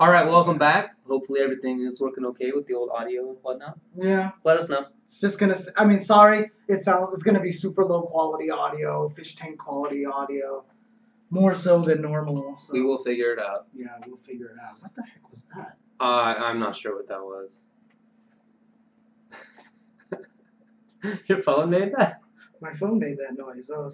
Alright, welcome back. Hopefully everything is working okay with the old audio and whatnot. Yeah. Let us know. It's just gonna, I mean, sorry, it's gonna be super low quality audio, fish tank quality audio, more so than normal. So. We will figure it out. Yeah, we'll figure it out. What the heck was that? I'm not sure what that was. Your phone made that? My phone made that noise. Oh,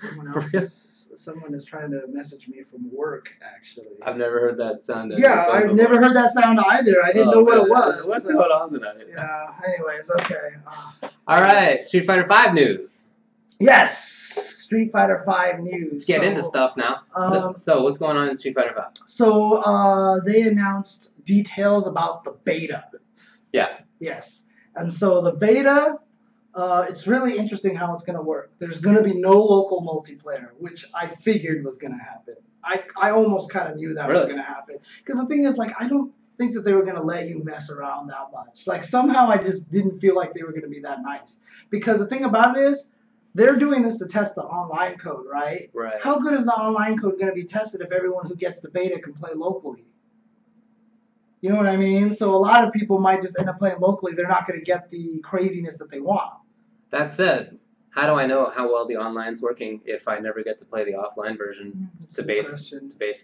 someone is trying to message me from work, actually. I've never heard that sound. Yeah, I've never heard that sound either. I didn't know what it was. What's going on tonight? Yeah, anyways, okay. Alright, Street Fighter V news. Yes! Street Fighter V news. Let's get into stuff now. So what's going on in Street Fighter V? So, they announced details about the beta. Yeah. Yes. And so the beta, it's really interesting how it's going to work. There's going to be no local multiplayer, which I figured was going to happen. I almost kind of knew that was going to happen. Because the thing is, like, I don't think that they were going to let you mess around that much. Like, somehow I just didn't feel like they were going to be that nice. Because the thing about it is, they're doing this to test the online code, right? Right. How good is the online code going to be tested if everyone who gets the beta can play locally? You know what I mean? So a lot of people might just end up playing locally. They're not going to get the craziness that they want. That said, how do I know how well the online's working if I never get to play the offline version to base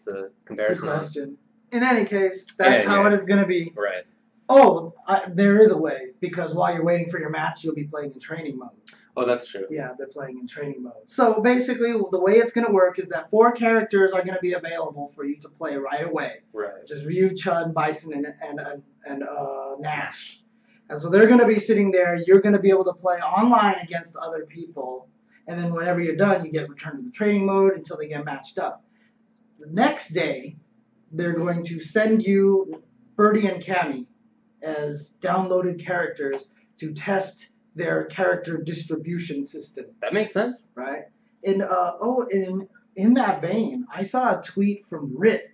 the comparison on? Question. In any case, that's how it is going to be. Right. Oh, there is a way, because while you're waiting for your match, you'll be playing in training mode. Oh, that's true. Yeah, they're playing in training mode. So basically, the way it's going to work is that 4 characters are going to be available for you to play right away. Right. Just Ryu, Chun, Bison, and Nash. And so they're going to be sitting there. You're going to be able to play online against other people. And then whenever you're done, you get returned to the training mode until they get matched up. The next day, they're going to send you Birdie and Cammy as downloaded characters to test their character distribution system. That makes sense. Right? And in that vein, I saw a tweet from Rit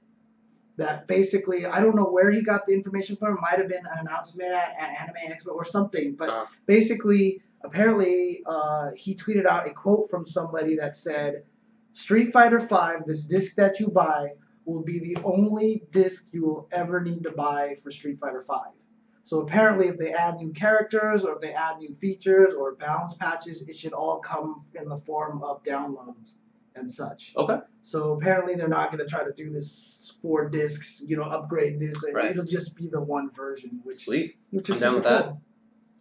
that basically, I don't know where he got the information from. It might have been an announcement at Anime Expo or something. But basically, apparently, he tweeted out a quote from somebody that said, Street Fighter V, this disc that you buy, will be the only disc you will ever need to buy for Street Fighter V. So apparently, if they add new characters, or if they add new features, or balance patches, it should all come in the form of downloads and such. Okay. So apparently, they're not going to try to do this 4 discs, upgrade this. Right. It'll just be the one version. Sweet. Which is I'm down with that.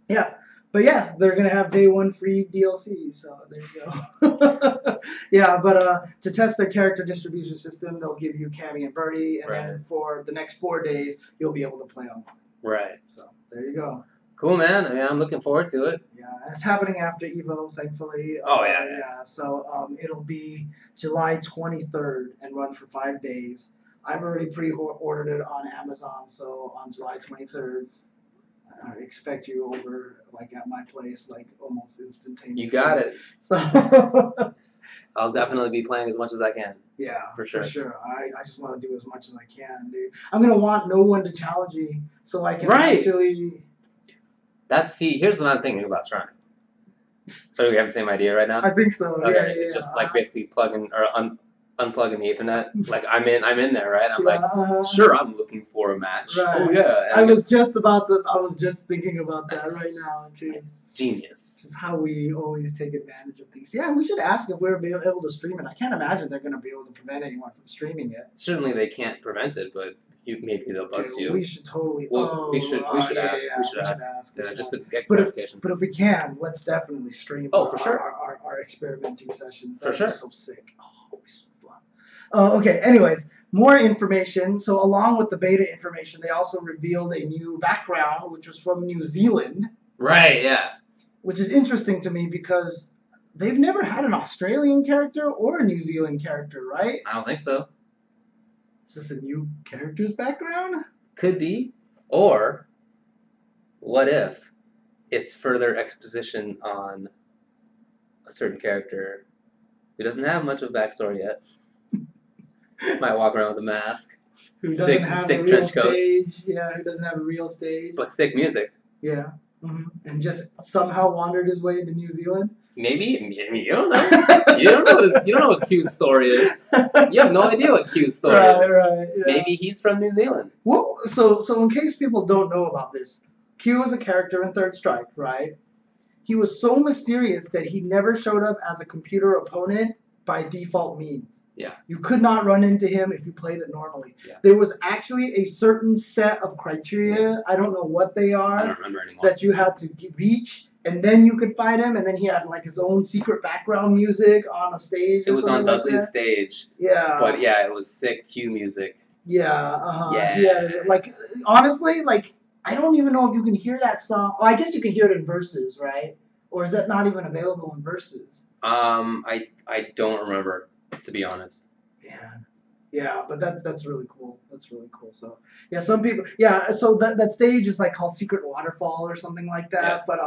Yeah. But yeah, they're going to have day 1 free DLC, so there you go. Yeah, but to test their character distribution system, they'll give you Cammy and Birdie, and then for the next 4 days, you'll be able to play online. Right. So there you go. Cool, man. I mean, I'm looking forward to it. Yeah, it's happening after Evo, thankfully. Oh, yeah. So it'll be July 23rd and run for 5 days. I've already pre-ordered it on Amazon, so on July 23rd, I expect you over, like, at my place, like, almost instantaneously. You got it. So I'll definitely be playing as much as I can. Yeah, for sure. I just want to do as much as I can, dude. I'm going to want no one to challenge me so I can actually... Here's what I'm thinking about trying. So do we have the same idea right now? I think so. Okay. Yeah, it's just like basically plugging or unplugging the Ethernet. Like I'm in there, right? I'm sure, I'm looking for a match. Right. Oh yeah. I was just thinking about that right now too. Nice. Genius. This is how we always take advantage of things. Yeah, we should ask if we're able to stream it. I can't imagine they're going to be able to prevent anyone from streaming it. Certainly they can't prevent it, but maybe they'll bust you. We should totally. Well, we should ask. Yeah, we should ask. Yeah, just to get but clarification. But if we can, let's definitely stream. For sure. Our experimenting sessions. For sure. So sick. Oh, it's so fun. Okay. Anyways, more information. So along with the beta information, they also revealed a new background, which was from New Zealand. Right. Yeah. Which is interesting to me because they've never had an Australian character or a New Zealand character, right? I don't think so. Is this a new character's background? Could be. Or, what if it's further exposition on a certain character who doesn't have much of a backstory yet? Might walk around with a mask. Who doesn't have a real stage. Yeah, who doesn't have a real stage. But sick music. Yeah. And just somehow wandered his way into New Zealand. Maybe. I mean, you don't know. You don't know what Q's story is. You have no idea what Q's story is. Right. Yeah. Maybe he's from New Zealand. Well, so in case people don't know about this, Q is a character in Third Strike, right? He was so mysterious that he never showed up as a computer opponent by default means. Yeah. You could not run into him if you played it normally. Yeah. There was actually a certain set of criteria, I don't know what they are, I don't remember anymore. that you had to reach, and then you could fight him, and then he had like his own secret background music on a stage. It was on like Dudley's stage. Yeah. But yeah, it was sick Q music. Yeah. Yeah. He had, like, honestly, like, I don't even know if you can hear that song. Oh, I guess you can hear it in verses, right? Or is that not even available in verses? I don't remember, to be honest. Yeah, but that's really cool. That's really cool. So yeah, some people so that stage is like called Secret Waterfall or something like that. Yeah. But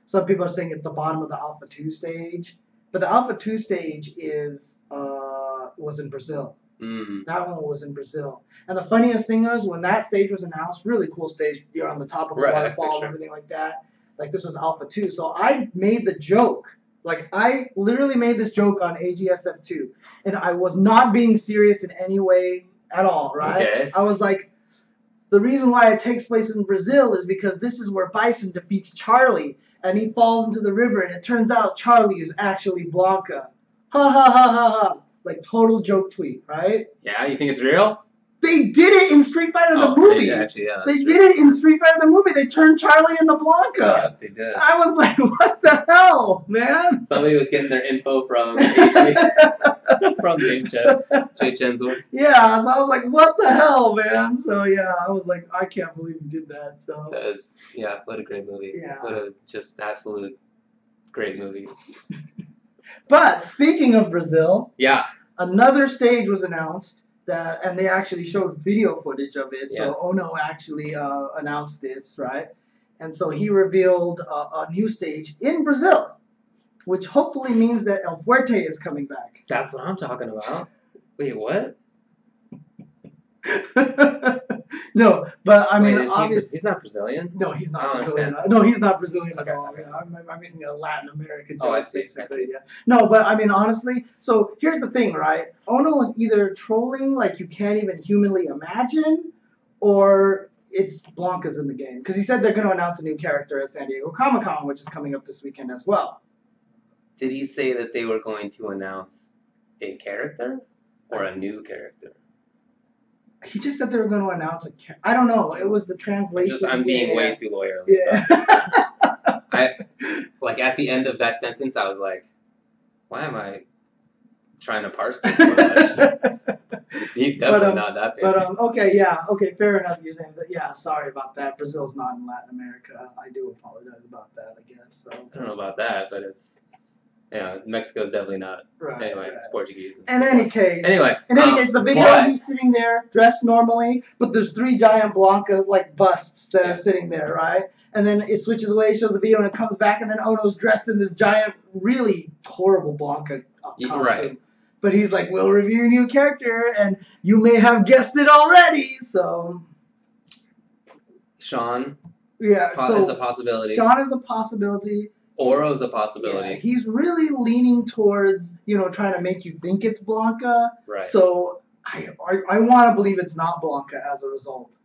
some people are saying it's the bottom of the Alpha 2 stage. But the Alpha 2 stage was in Brazil. That one was in Brazil. And the funniest thing is when that stage was announced, really cool stage, you're on the top of a waterfall and everything like that. Like this was Alpha 2. So I made the joke. Like, I literally made this joke on AGSF2, and I was not being serious in any way at all, right? Okay. I was like, the reason why it takes place in Brazil is because this is where Bison defeats Charlie, and he falls into the river, and it turns out Charlie is actually Blanca. Ha ha ha ha ha. Like, total joke tweet, right? Yeah, you think it's real? They did it in Street Fighter the movie. They did it in Street Fighter the movie. They turned Charlie into Blanca. Yep, they did. I was like, what the hell, man? Somebody was getting their info from from jchensor. Yeah, so I was like, what the hell, man? So yeah, I was like, I can't believe you did that. So that was, what a great movie. Yeah. What a just absolute great movie. But speaking of Brazil, yeah, another stage was announced. And they actually showed video footage of it. Yeah. So Ono actually announced this, right? And so he revealed a new stage in Brazil, which hopefully means that El Fuerte is coming back. That's what I'm talking about. Wait, what? No, but I mean, obviously he's not Brazilian. No, he's not I don't Brazilian. understand. No, he's not Brazilian at Okay, all. okay. I'm making a Latin American joke. Oh, I see. Yeah. No, but I mean, honestly, so here's the thing, right? Ono was either trolling like you can't even humanly imagine, or it's Blanca's in the game. Because he said they're going to announce a new character at San Diego Comic-Con, which is coming up this weekend as well. Did he say that they were going to announce a character or a new character? He just said they were going to announce a character. I don't know. It was the translation. I'm being way too lawyerly. Yeah. Like at the end of that sentence, I was like, why am I trying to parse this so much? He's definitely not that fancy. But okay, fair enough. You're saying that. Yeah, sorry about that. Brazil's not in Latin America. I do apologize about that. I guess. So. I don't know about that, but it's. Yeah, Mexico's definitely not. Right. Anyway, it's Portuguese. In any case, the video, but he's sitting there dressed normally, but there's 3 giant Blanca like busts that are sitting there, right? And then it switches away, shows the video, and it comes back, and then Ono's dressed in this giant, really horrible Blanca costume. Right. But he's like, we'll review a new character, and you may have guessed it already, so. Sean. Yeah. Is a possibility. Sean is a possibility. Oro's a possibility. Yeah, he's really leaning towards, trying to make you think it's Blanca. Right. So I want to believe it's not Blanca as a result.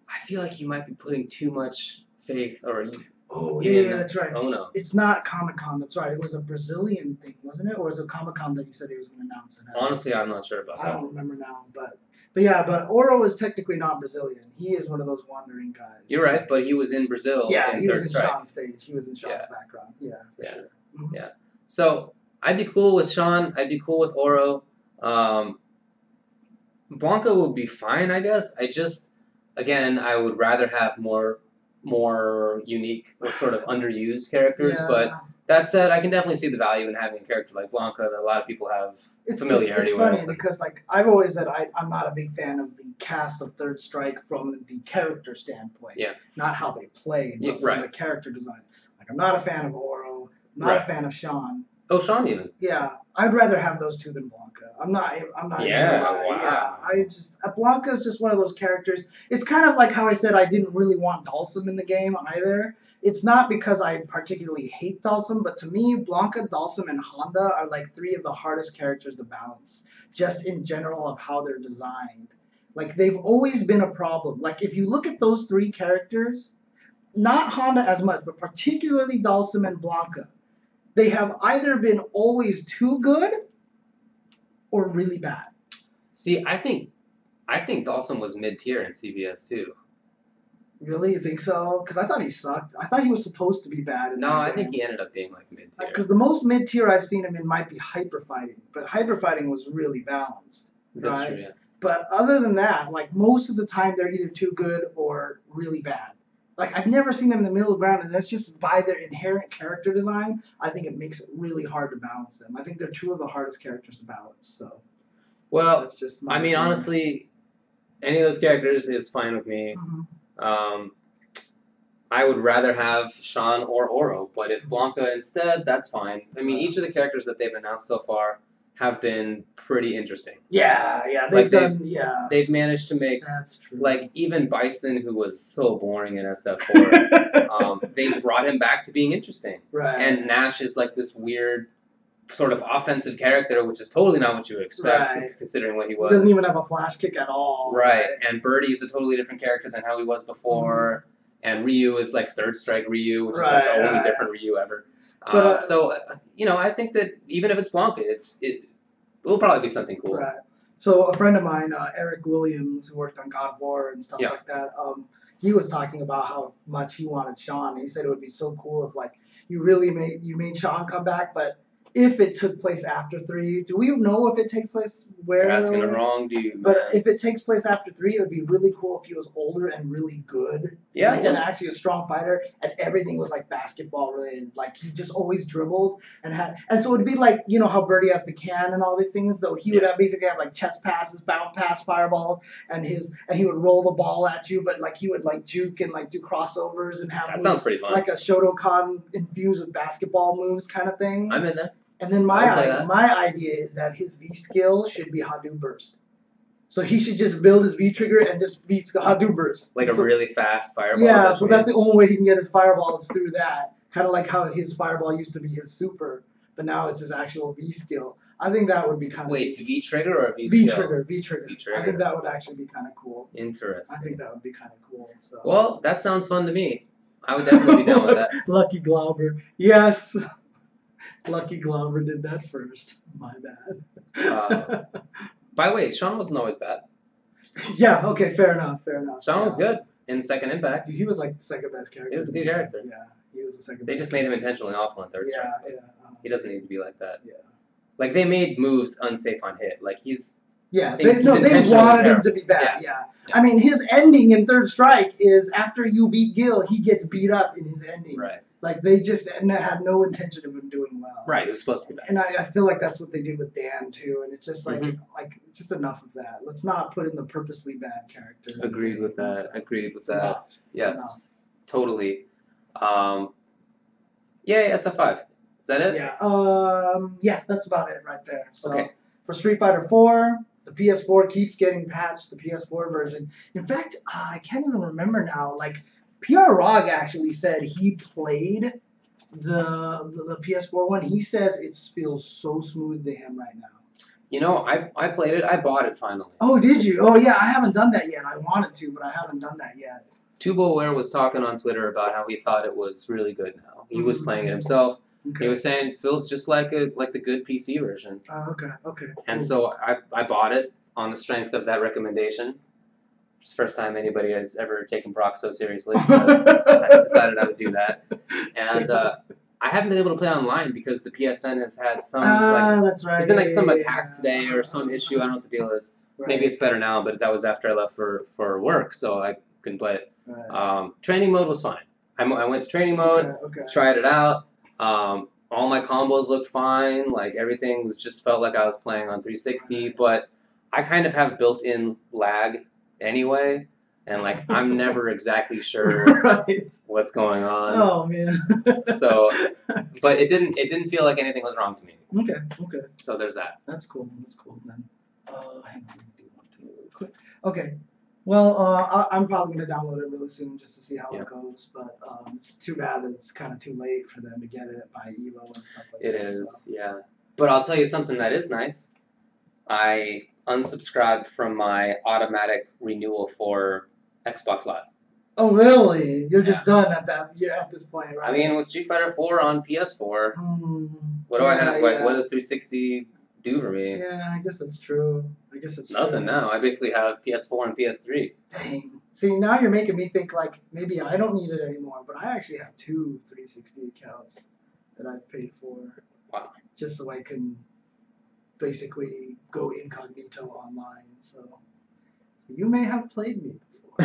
I feel like you might be putting too much faith that's right. Oh no. It's not Comic-Con, that's right. It was a Brazilian thing, wasn't it? Or was it Comic-Con that he said he was going to announce it? Honestly, I'm not sure about that. I don't remember now, but Oro is technically not Brazilian. He is one of those wandering guys. You're right, but he was in Brazil. Yeah, in he was Third in Strike. Sean's stage. He was in Sean's background. Yeah, for sure. Mm-hmm. Yeah. So I'd be cool with Sean. I'd be cool with Oro. Blanca would be fine, I guess. I would rather have more unique or sort of underused characters. Yeah. But that said, I can definitely see the value in having a character like Blanca that a lot of people have familiarity with. It's funny because, like, I've always said I'm not a big fan of the cast of Third Strike from the character standpoint. Yeah. Not how they play, but from the character design. Like, I'm not a fan of Oro. I'm not a fan of Sean. Oh, Sean even. Yeah. I'd rather have those two than Blanca. I'm not. Yeah, gonna lie. wow. Yeah, Blanca is just one of those characters. It's kind of like how I said I didn't really want Dalsum in the game either. It's not because I particularly hate Dalsum, but to me, Blanca, Dalsum, and Honda are like three of the hardest characters to balance, just in general of how they're designed. Like they've always been a problem. Like if you look at those three characters, not Honda as much, but particularly Dalsum and Blanca, they have either been always too good or really bad. See, I think Dalsum was mid-tier in CBS too. Really? You think so? Because I thought he sucked. I thought he was supposed to be bad. No, I think he ended up being like mid-tier. Because the most mid-tier I've seen him in might be Hyper Fighting, but Hyper Fighting was really balanced. That's right? true, yeah. But other than that, like most of the time they're either too good or really bad. Like I've never seen them in the middle ground, and that's just by their inherent character design. I think it makes it really hard to balance them. I think they're two of the hardest characters to balance. So, well, that's just I mean, honestly, any of those characters is fine with me. Mm-hmm. I would rather have Sean or Oro, but if Blanca instead, that's fine. I mean, each of the characters that they've announced so far have been pretty interesting. Yeah, they've managed to make, that's true. Like even Bison, who was so boring in SF4, they brought him back to being interesting. Right. And Nash is like this weird sort of offensive character, which is totally not what you would expect, considering what he was. He doesn't even have a flash kick at all. Right. And Birdie is a totally different character than how he was before. Mm-hmm. And Ryu is like Third Strike Ryu, which is like the only different Ryu ever. But, so, I think that even if it's Blanca, it will probably be something cool. Right. So a friend of mine, Eric Williams, who worked on God of War and stuff like that, he was talking about how much he wanted Sean. And he said it would be so cool if like you made Sean come back, but if it took place after 3, do we know if it takes place where? You're asking the wrong dude. But if it takes place after 3, it would be really cool if he was older and really good. Yeah. Like, and actually a strong fighter, and everything was like basketball related. Like he just always dribbled and so it'd be like, how Birdie has the can and all these things, though he would basically have like chest passes, bound pass, fireball, and he would roll the ball at you, but like he would like juke and like do crossovers and have that sounds pretty fun. Like a Shotokan infused with basketball moves kind of thing. I'm in there. And then my idea is that his V skill should be Hadou Burst. So he should just build his V trigger and just Hadou Burst. Like a really fast fireball. Yeah, so that's the only way he can get his fireballs through that. Kind of like how his fireball used to be his super, but now it's his actual V skill. I think that would be kind of... Wait, V trigger or V skill? V trigger. I think that would actually be kind of cool. Interesting. I think that would be kind of cool. So. Well, that sounds fun to me. I would definitely be down with that. Lucky Glauber. Yes. Lucky Glauber did that first. My bad. By the way, Sean wasn't always bad. Yeah, okay, fair enough. Sean was good in Second Impact. Dude, he was like the second best character. He was a good character. Yeah, he was the second They best just made him intentionally awful in Third Strike. Yeah. He doesn't need to be like that. Yeah. Like, they made moves unsafe on hit. Like, he's... Yeah, they wanted him to be bad, yeah. I mean, his ending in Third Strike is after you beat Gil, he gets beat up in his ending. Right. Like, they just had no intention of him doing well. Right, it was supposed to be bad. And I feel like that's what they did with Dan, too. And it's just like, just enough of that. Let's not put in the purposely bad character. Agreed with that. Enough. Yes, totally. Yay, SF5. Is that it? Yeah, that's about it right there. So okay. For Street Fighter 4, the PS4 keeps getting patched, the PS4 version. In fact, I can't even remember now. Like, PR Rog actually said he played the PS4 one. He says it feels so smooth to him right now. I played it. I bought it finally. Oh, did you? Oh, yeah, I haven't done that yet. I wanted to, but I haven't done that yet. TuboWare was talking on Twitter about how he thought it was really good now. He was playing it himself. Okay. He was saying it feels just like the good PC version. Oh, okay. And so I bought it on the strength of that recommendation. It's the first time anybody has ever taken Brock so seriously. I decided I would do that. And I haven't been able to play online because the PSN has had some that's right. There's been like some attack today or some issue. I don't know what the deal is. Right. Maybe it's better now, but that was after I left for work, so I couldn't play it. Right. Training mode was fine. I went to training mode, tried it out. All my combos looked fine. Like everything felt like I was playing on 360, but I kind of have built-in lag anyway, and like I'm never exactly sure Right. what's going on. Oh man. So, but it didn't feel like anything was wrong to me. Okay. Okay. So there's that. That's cool. That's cool. Then, hang on, let me do one thing really quick. Okay. Well, I'm probably gonna download it really soon just to see how it goes. But it's too bad that it's kind of too late for them to get it by Evo and stuff like that. It is, yeah. But I'll tell you something that is nice. I unsubscribed from my automatic renewal for Xbox Live. Oh really? You're just done at that. You're at this point, right? I mean, with Street Fighter 4 on PS4, what do I have? Like, what does 360 do for me? Yeah, I guess that's true. Nothing now. I basically have PS4 and PS3. Dang. See, now you're making me think like maybe I don't need it anymore, but I actually have 2 360 accounts that I've paid for. Wow. Just so I can basically go incognito online. So you may have played me before.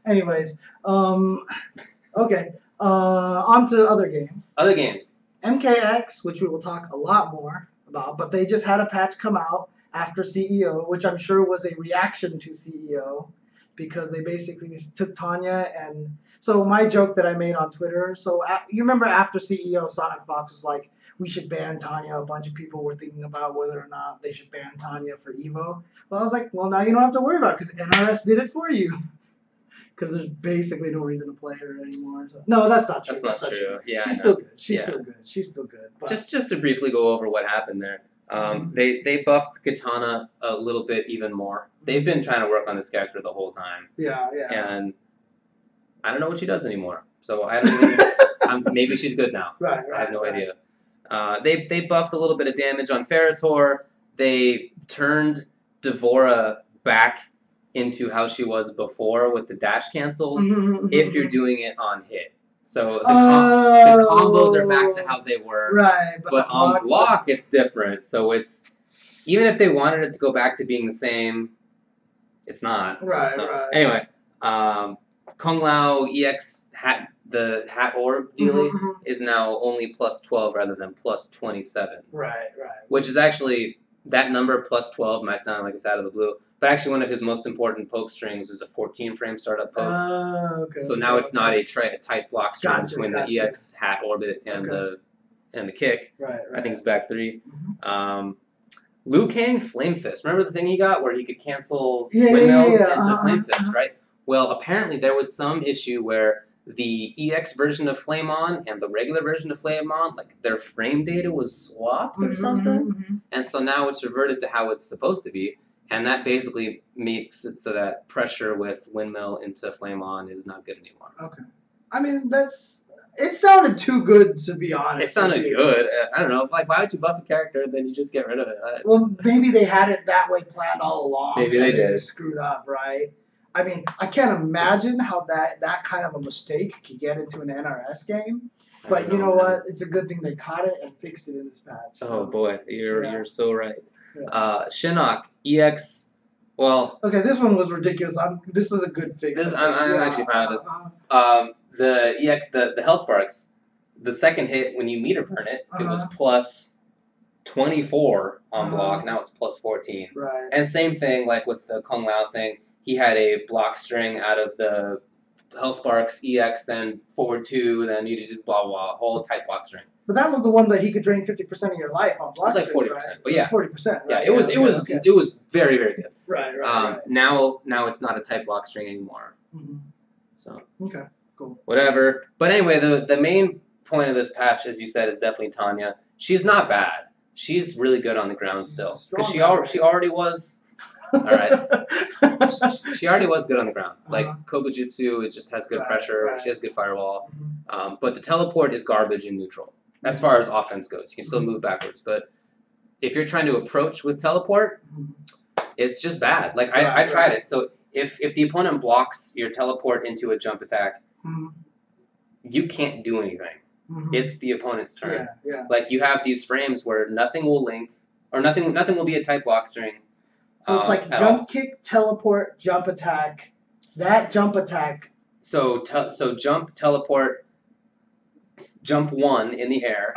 Anyways, okay. On to other games. Other games. MKX, which we will talk a lot more about, but they just had a patch come out after CEO, which I'm sure was a reaction to CEO, because they basically took Tanya and... So my joke that I made on Twitter, so you remember after CEO, Sonic Fox was like, we should ban Tanya. A bunch of people were thinking about whether or not they should ban Tanya for Evo. Well, I was like, well, now you don't have to worry about it because NRS did it for you. Because there's basically no reason to play her anymore. So. No, that's not true. That's not true. Yeah, she's still good. She's still good. But. Just to briefly go over what happened there. They buffed Katana a little bit even more. They've been trying to work on this character the whole time. Yeah. And I don't know what she does anymore. So I don't even... maybe she's good now. Right. I have no idea. They buffed a little bit of damage on Ferritor. They turned Devora back into how she was before with the dash cancels if you're doing it on hit. So the combos are back to how they were. Right. But on block, it's different. So it's... Even if they wanted it to go back to being the same, it's not. Right, it's not. right. Anyway, Kung Lao EX the hat orb dealie is now only plus 12 rather than plus 27. Right. Which is actually, that number plus 12 might sound like it's out of the blue, but actually one of his most important poke strings is a 14-frame startup poke. Okay. So now it's not a tight block string between the EX hat orbit and the kick. Right. I think it's back 3. Liu Kang Flame Fist. Remember the thing he got where he could cancel windmills into Flame Fist, right? Well, apparently there was some issue where the EX version of Flame On and the regular version of Flame On, like their frame data was swapped or something. And so now it's reverted to how it's supposed to be. And that basically makes it so that pressure with windmill into Flame On is not good anymore. Okay. I mean, it sounded too good to be honest. It sounded good. I don't know. Like, why would you buff a character and then you just get rid of it? Well, maybe they had it that way planned all along. Maybe they did. Just screwed up, right? I mean, I can't imagine how that kind of a mistake could get into an NRS game. But you know what? It's a good thing they caught it and fixed it in this patch. Oh boy, you're so right. Shinnok EX. Well, okay, this one was ridiculous. This is a good fix. I'm actually proud of this. The EX, the Hellsparks, the second hit when you meter burn it, it was plus 24 on block. Now it's plus 14. Right. And same thing like with the Kung Lao thing. He had a block string out of the Hellsparks EX, then forward 2, then you did blah blah, whole tight block string. But that was the one that he could drain 50% of your life on block. It was like 40%, right? but yeah, 40%. Right? Yeah, it was very very good. Right. Now it's not a tight block string anymore. So okay, cool. Whatever. But anyway, the main point of this patch, as you said, is definitely Tanya. She's not bad. She's really good on the ground still because she already was. All right. She already was good on the ground. Like Kogujutsu, it just has good pressure. Right. She has good firewall. But the teleport is garbage in neutral as far as offense goes. You can still move backwards, but if you're trying to approach with teleport, it's just bad. Like I tried it. So if the opponent blocks your teleport into a jump attack, you can't do anything. It's the opponent's turn. Yeah. Like you have these frames where nothing will link or nothing will be a tight block string. So it's like jump kick, teleport, jump attack. That jump attack. So jump, teleport, jump 1 in the air,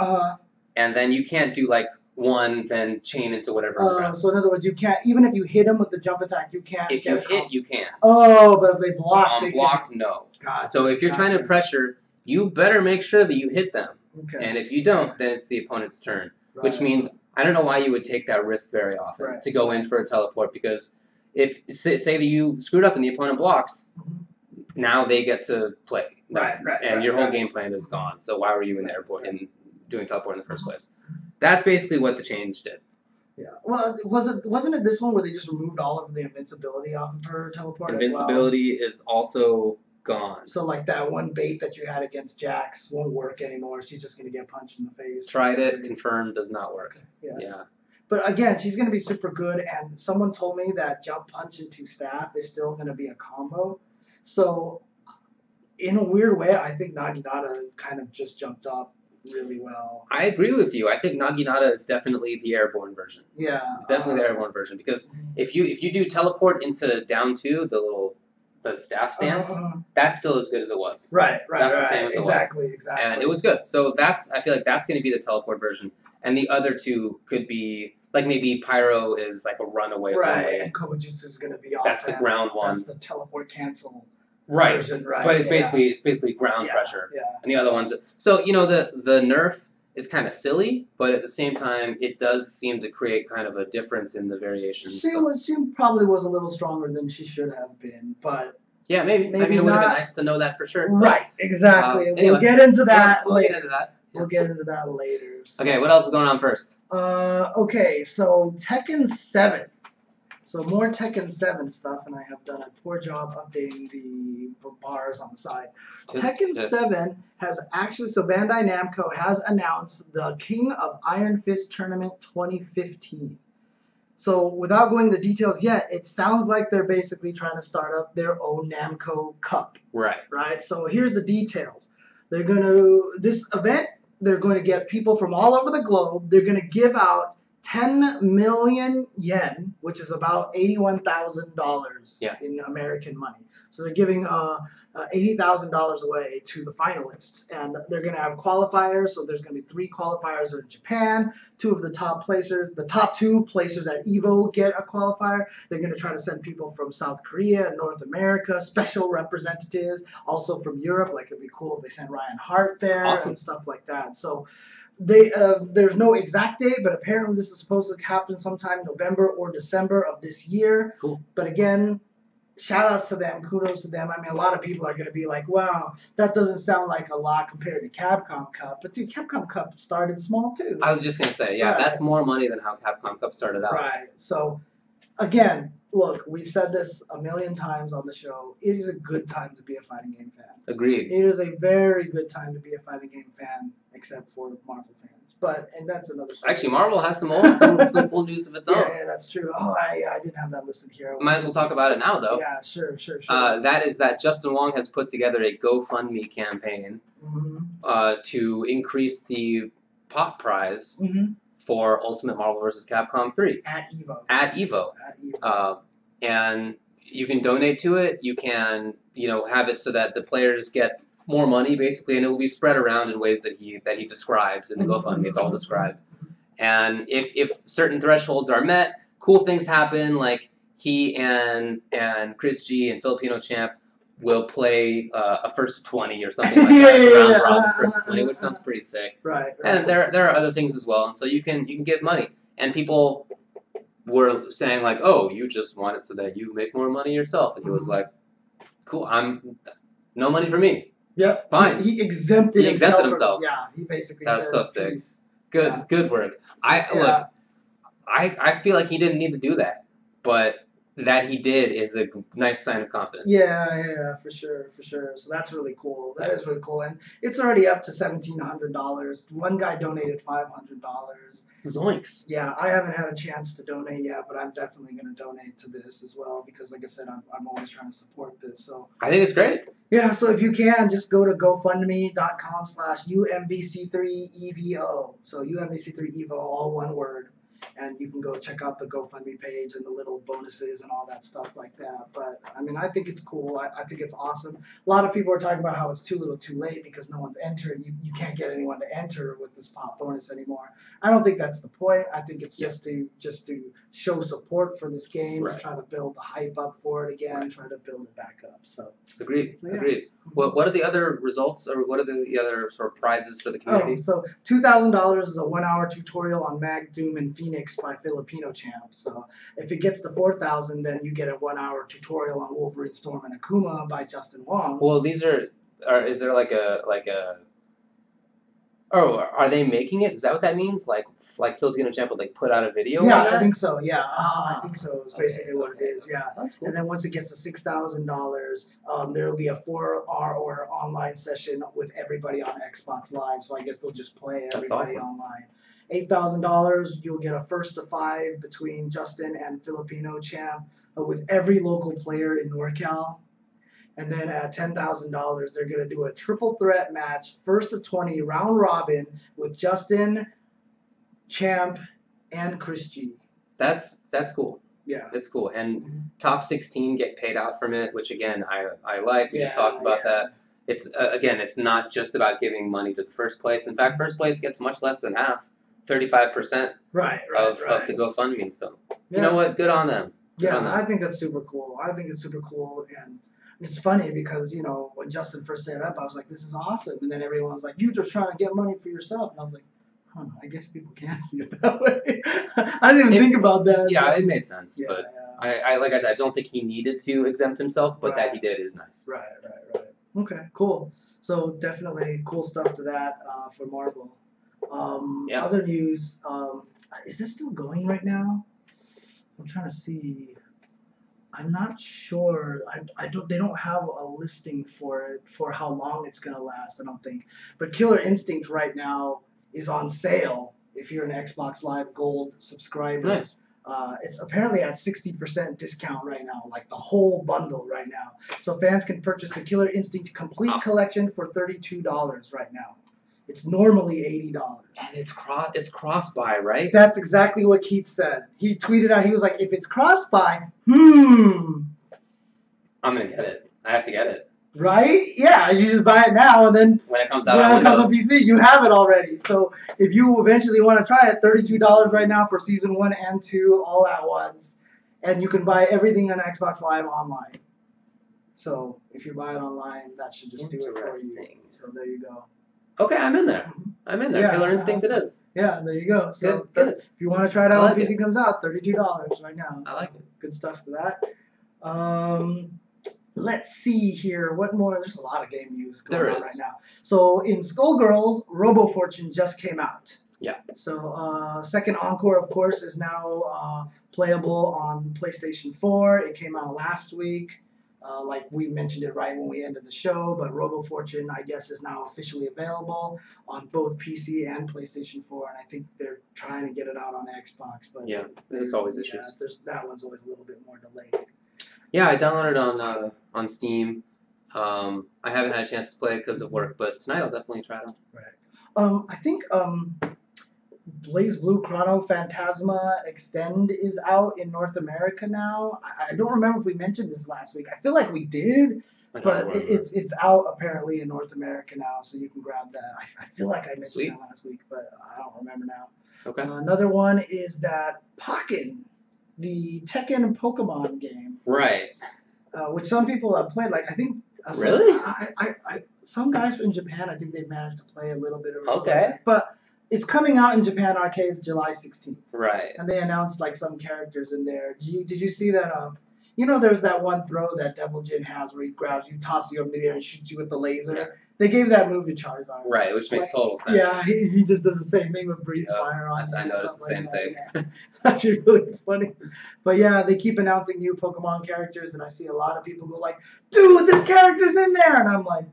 and then you can't do like one, then chain into whatever. on the ground. So in other words, you can't, even if you hit them with the jump attack, you can't. If you hit, you can. Oh, but if they block, they block, can. no. Gotcha, So if you're trying to pressure, you better make sure that you hit them. Okay. And if you don't, then it's the opponent's turn. Right. Which means I don't know why you would take that risk very often to go in for a teleport, because if say that you screwed up and the opponent blocks, now they get to play. And your whole game plan is gone. So why were you in there and doing teleport in the first place? That's basically what the change did. Yeah. Well, wasn't it this one where they just removed all of the invincibility off of her teleport? Invincibility is also gone. So like that one bait that you had against Jax won't work anymore. She's just gonna get punched in the face. Tried it, confirmed, does not work. Okay. Yeah. But again, she's gonna be super good. And someone told me that jump punch into staff is still gonna be a combo. So in a weird way, I think Naginata kind of just jumped up really well. I agree with you. I think Naginata is definitely the airborne version. Yeah. It's definitely the airborne version, because if you do teleport into down 2, the staff stance, that's still as good as it was. Right. That's the same as it was. Exactly. And it was good. So I feel like that's going to be the teleport version. And the other two could be, like maybe Pyro is like a runaway. Right, and Kobujutsu is going to be offense. That's the ground one. That's the teleport cancel. Right. Version, right. But it's basically ground pressure. Yeah. And the other ones. So, the nerf is kind of silly, but at the same time, it does seem to create kind of a difference in the variations. She probably was a little stronger than she should have been, but yeah, maybe it would have been nice to know that for sure. Right, exactly. Anyway, we'll get into that later. We'll get into that later. So. Okay, what else is going on first? Okay, so Tekken 7. So more Tekken 7 stuff, and I have done a poor job updating the bars on the side. Tekken 7 has actually, so Bandai Namco has announced the King of Iron Fist Tournament 2015. So without going into details yet, it sounds like they're basically trying to start up their own Namco Cup. Right? So here's the details. They're going to, this event, they're going to get people from all over the globe. They're going to give out 10 million yen, which is about $81,000 in American money. So they're giving $80,000 away to the finalists. And they're going to have qualifiers. So there's going to be 3 qualifiers in Japan. 2 of the top placers, the top 2 placers at EVO get a qualifier. They're going to try to send people from South Korea and North America, special representatives, also from Europe. Like, it'd be cool if they sent Ryan Hart there and stuff like that. So there's no exact date, but apparently this is supposed to happen sometime November or December of this year. Cool. But again, shout outs to them, kudos to them. I mean, a lot of people are going to be like, wow, that doesn't sound like a lot compared to Capcom Cup. But dude, Capcom Cup started small too. I was just going to say, that's more money than how Capcom Cup started out. Right. So, again, look, we've said this a million times on the show. It is a good time to be a fighting game fan. Agreed. It is a very good time to be a fighting game fan, except for Marvel fans. And that's another story. Actually, Marvel has some cool news of its own. Yeah, that's true. Oh, I didn't have that listed here. Might as well talk about it now, though. Yeah, sure. That is that Justin Wong has put together a GoFundMe campaign to increase the pop prize for Ultimate Marvel vs. Capcom 3. At EVO. At EVO. And you can donate to it. You can, have it so that the players get more money, basically, and it will be spread around in ways that he describes in the GoFundMe. It's all described. And if certain thresholds are met, cool things happen, like he and Chris G and Filipino Champ will play a first 20 or something like that. Round robin first 20, which sounds pretty sick. Right. And there are other things as well, and so you can give money. And people were saying like, oh, you just want it so that you make more money yourself. And he was like, cool, no money for me. Yep. Fine. He exempted himself. Yeah, he basically said, so sick. Peace. Good work. Look, I feel like he didn't need to do that, but that he did is a nice sign of confidence. Yeah, for sure. So that's really cool. That is really cool, and it's already up to $1,700. One guy donated $500. Zoinks. Yeah, I haven't had a chance to donate yet, but I'm definitely going to donate to this as well because, like I said, I'm always trying to support this. So I think it's great. Yeah, so if you can, just go to GoFundMe.com/UMBC3EVO. So UMBC3EVO, all one word. and you can go check out the GoFundMe page and the little bonuses and all that stuff like that. But I mean, I think it's cool. I think it's awesome. A lot of people are talking about how it's too little too late because no one's entering. You can't get anyone to enter with this pop bonus anymore. I don't think that's the point. I think it's just to show support for this game, to try to build the hype up for it again, try to build it back up. So agreed. What are the other results, or what are the other sort of prizes for the community? So $2,000 is a 1-hour tutorial on Mag, Doom, and Phoenix by Filipino champ. So if it gets to 4,000, then you get a 1-hour tutorial on Wolverine, Storm, and Akuma by Justin Wong. Well, these are is there like a oh, are they making it? Is that what that means? Like Filipino champ would like put out a video? Yeah, on that? I think so. Yeah, I think so. It's basically what it is. Yeah, that's cool. And then once it gets to $6,000, there will be a 4-hour online session with everybody on Xbox Live. So I guess they'll just play everybody online. $8,000, you'll get a 1st to 5 between Justin and Filipino champ with every local player in NorCal. And then at $10,000, they're going to do a triple threat match, 1st to 20 round robin with Justin, Champ, and Chris G. That's cool. Yeah, that's cool. And top 16 get paid out from it, which again I like. We just talked about that. It's again, it's not just about giving money to the first place. In fact, first place gets much less than half, 35% of the GoFundMe. So you know what? Good on them. Good on them. I think that's super cool. I think it's super cool, and it's funny because, you know, when Justin first set it up, I was like, this is awesome. And then everyone was like, you're just trying to get money for yourself. And I was like, huh, I guess people can't see it that way. I didn't even think about that. Yeah, it made sense. But I like I said, I don't think he needed to exempt himself, but that he did is nice. Right. Okay, cool. So definitely cool stuff to that for Marvel. Other news, is this still going right now? I'm trying to see. I'm not sure. They don't have a listing for it for how long it's gonna last. I don't think. But Killer Instinct right now is on sale if you're an Xbox Live Gold subscriber. Nice. It's apparently at 60% discount right now, like the whole bundle right now. So fans can purchase the Killer Instinct Complete Collection for $32 right now. It's normally $80. And it's cross-buy, right? That's exactly what Keith said. He tweeted out, he was like, if it's cross-buy, I'm going to get it. I have to get it. Right? Yeah, you just buy it now, and then when it comes out on PC, you have it already. So if you eventually want to try it, $32 right now for Season 1 and 2 all at once. And you can buy everything on Xbox Live online. So if you buy it online, that should just do it for you. So there you go. Okay, I'm in there. Yeah, Killer Instinct it is. Yeah, there you go. So good. If you want to try it out when PC comes out, $32 right now. So I like it. Good stuff to that. Let's see here. What more? There's a lot of game news going on right now. So in Skullgirls, Robo Fortune just came out. Yeah. So second Encore, of course, is now playable on PlayStation 4. It came out last week. Like we mentioned it right when we ended the show, but Robo Fortune, I guess, is now officially available on both PC and PlayStation 4, and I think they're trying to get it out on Xbox. But yeah, there's always issues. That one's always a little bit more delayed. Yeah, I downloaded it on Steam. I haven't had a chance to play it because of work, but tonight I'll definitely try it out. Right. I think Blaze Blue Chrono Phantasma Extend is out in North America now. I don't remember if we mentioned this last week. I feel like we did, but it's out apparently in North America now, so you can grab that. I feel like I mentioned that last week, but I don't remember now. Okay. Another one is that Pokken, the Tekken Pokemon game. Right. Which some people have played. Like I think. Really? Some guys in Japan, I think they managed to play a little bit of it. Okay. But it's coming out in Japan arcades July 16th. Right. And they announced like some characters in there. Did you see that? You know, there's that one throw that Devil Jin has where he grabs you, tosses you up in the air, and shoots you with the laser. Yeah. They gave that move to Charizard. Right, which makes total sense. Yeah, he just does the same thing with Breeze Fire on. I noticed the same thing. Yeah. It's actually really funny. But yeah, they keep announcing new Pokemon characters, and I see a lot of people go like, "Dude, this character's in there," and I'm like,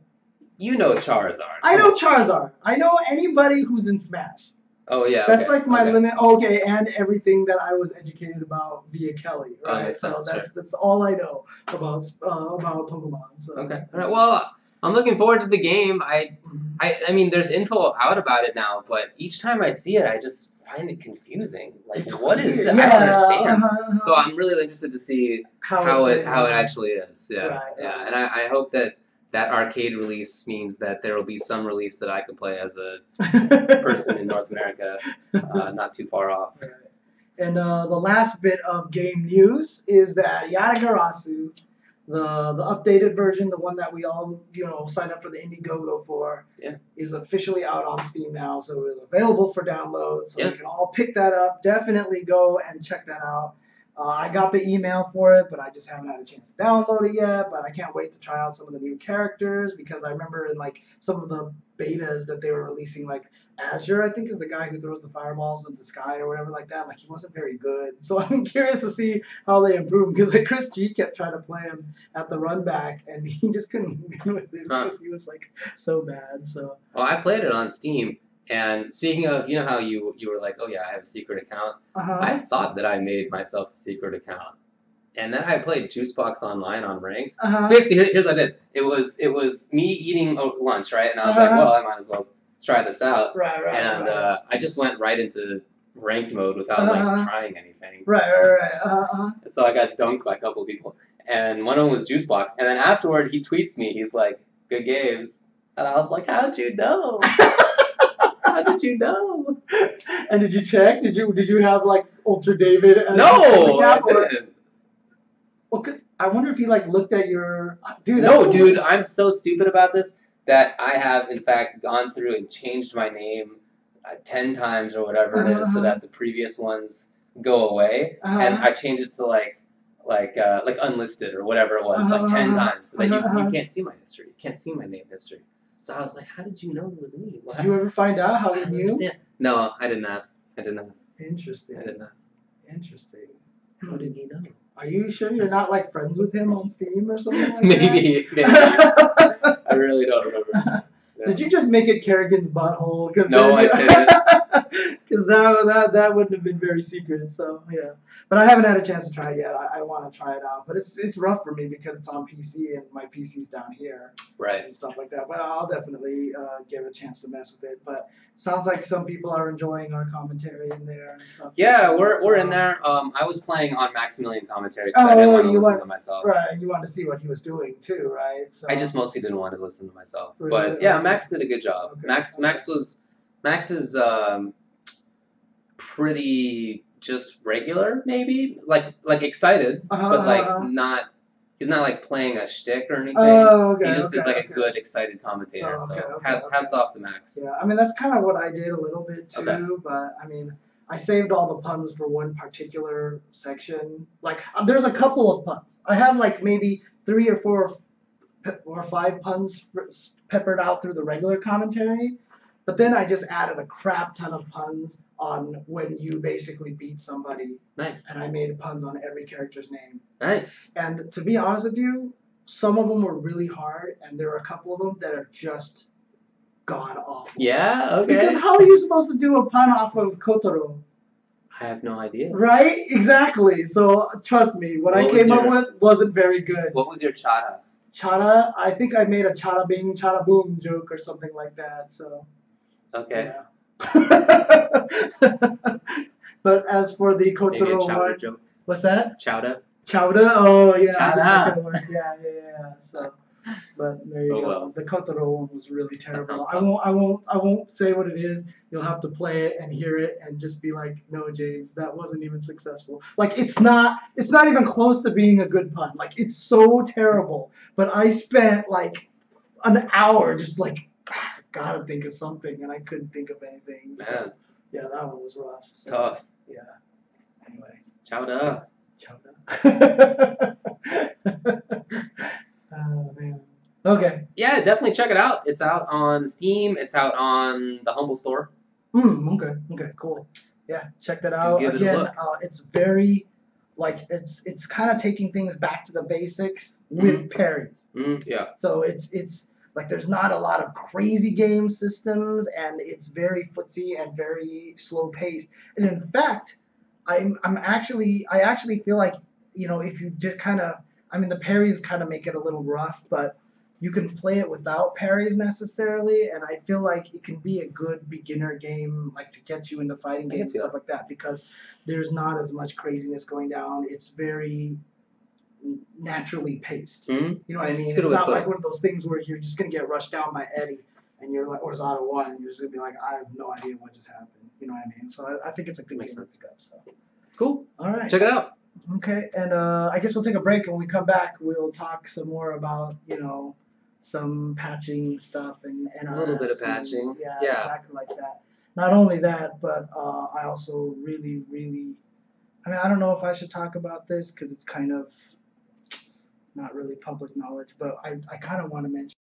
"You know Charizard." I know Charizard. I know anybody who's in Smash. Oh yeah, that's like my limit. Okay, and everything that I was educated about via Kelly, right? So that's all I know about Pokemon. So. Okay. All right. Well, I'm looking forward to the game. I mean, there's info out about it now, but each time I see it, I just find it confusing. Like, It's what is weird. that? Yeah, I don't understand. uh-huh. So I'm really interested to see how it actually is. Yeah, Right, yeah. right. And I hope that arcade release means that there will be some release that I can play as a person in North America, not too far off. Right. And the last bit of game news is that Yatagarasu, the updated version, the one that we all signed up for the Indiegogo for, is officially out on Steam now. So it's available for download. So you can all pick that up. Definitely go and check that out. I got the email for it, but I just haven't had a chance to download it yet. But I can't wait to try out some of the new characters because I remember in like some of the betas that they were releasing, like Azure, I think, is the guy who throws the fireballs in the sky or whatever like that. Like, he wasn't very good. So I'm curious to see how they improve because like Chris G kept trying to play him at the run back and he just couldn't win with it because he was like so bad. So I played it on Steam. And speaking of, you know how you were like, oh yeah, I have a secret account? I thought that I made myself a secret account. And then I played Juicebox Online on Ranked. Basically, here's what I did. It was me eating lunch, right? And I was like, well, I might as well try this out. Right. And I just went right into Ranked mode without like trying anything. Right. And so I got dunked by a couple of people. And one of them was Juicebox. And then afterward, he tweets me. He's like, good games. And I was like, how'd you know? How did you know? And did you check? Did you have like Ultra David? As No, I didn't. Well, I wonder if he like looked at your dude. No, dude, I'm so stupid about this that I have in fact gone through and changed my name 10 times or whatever it is, so that the previous ones go away, and I changed it to like unlisted or whatever it was, like 10 times, so that you can't see my history, you can't see my name history. So I was like, how did you know it was me? Did you ever find out how he knew? No, I didn't ask. Interesting. I didn't ask. Interesting. How did he know? Are you sure you're not like friends with him on Steam or something like maybe. I really don't remember. Yeah. Did you just make it Kerrigan's butthole? No, I didn't. Because that wouldn't have been very secret. So yeah, but I haven't had a chance to try it yet. I want to try it out, but it's rough for me because it's on PC and my PC's down here, right, and stuff like that. But I'll definitely give it a chance to mess with it. But sounds like some people are enjoying our commentary in there and stuff. Yeah, we're in there. I was playing on Maximilian commentary because I didn't want to listen to myself. Right, you wanted to see what he was doing too, right? So I just mostly didn't want to listen to myself. But yeah, Max did a good job. Okay. Max is pretty just regular, maybe like excited, but like not. He's not like playing a shtick or anything. Oh, okay. He just is like a good, excited commentator. So hats off to Max. Yeah, I mean that's kind of what I did a little bit too. But I mean, I saved all the puns for one particular section. Like there's a couple of puns. I have like maybe 3 or 4 or 5 puns peppered out through the regular commentary. But then I just added a crap ton of puns on when you basically beat somebody. Nice. And I made puns on every character's name. Nice. And to be honest with you, some of them were really hard, and there were a couple of them that are just god awful. Yeah, okay. Because how are you supposed to do a pun off of Kotaro? I have no idea. Right? Exactly. So trust me, what I came up with wasn't very good. What was your chara? Chara? I think I made a chara bing, chara boom joke or something like that. So. Okay. Yeah. But as for the Kotaro one, joke. What's that? Chowda. Chowda? Oh yeah. Chowda. Yeah. So, but there you go. Well. The Kotaro one was really terrible. I won't say what it is. You'll have to play it and hear it and just be like, no, James, that wasn't even successful. Like it's not even close to being a good pun. Like it's so terrible. But I spent like an hour just like. Gotta think of something, and I couldn't think of anything. So, man. Yeah, that one was rough. So, tough. Yeah. Anyway. Chowda. Oh, man. Okay. Yeah, definitely check it out. It's out on Steam. It's out on the Humble Store. Okay, cool. Yeah, check that out. Again, it's very, like, it's kind of taking things back to the basics with parries. Yeah. So it's like there's not a lot of crazy game systems, and it's very footsy and very slow paced. And in fact, I actually feel like, if you just kind of, I mean, the parries kind of make it a little rough, but you can play it without parries necessarily, and I feel like it can be a good beginner game, like to get you into fighting games and stuff like that, because there's not as much craziness going down. It's very naturally paced. Mm-hmm. You know what I mean? It's not like one of those things where you're just gonna get rushed down by Eddie, and you're like, or Zada 1, and you're just gonna be like, I have no idea what just happened. You know what I mean? So I think it's a good game to pick up. So cool. All right. Check it out. Okay, and I guess we'll take a break, and when we come back, we'll talk some more about, you know, some patching stuff and NRS. A little bit of patching. Yeah, exactly like that. Not only that, but I also really, I mean, I don't know if I should talk about this because it's kind of not really public knowledge, but I kind of want to mention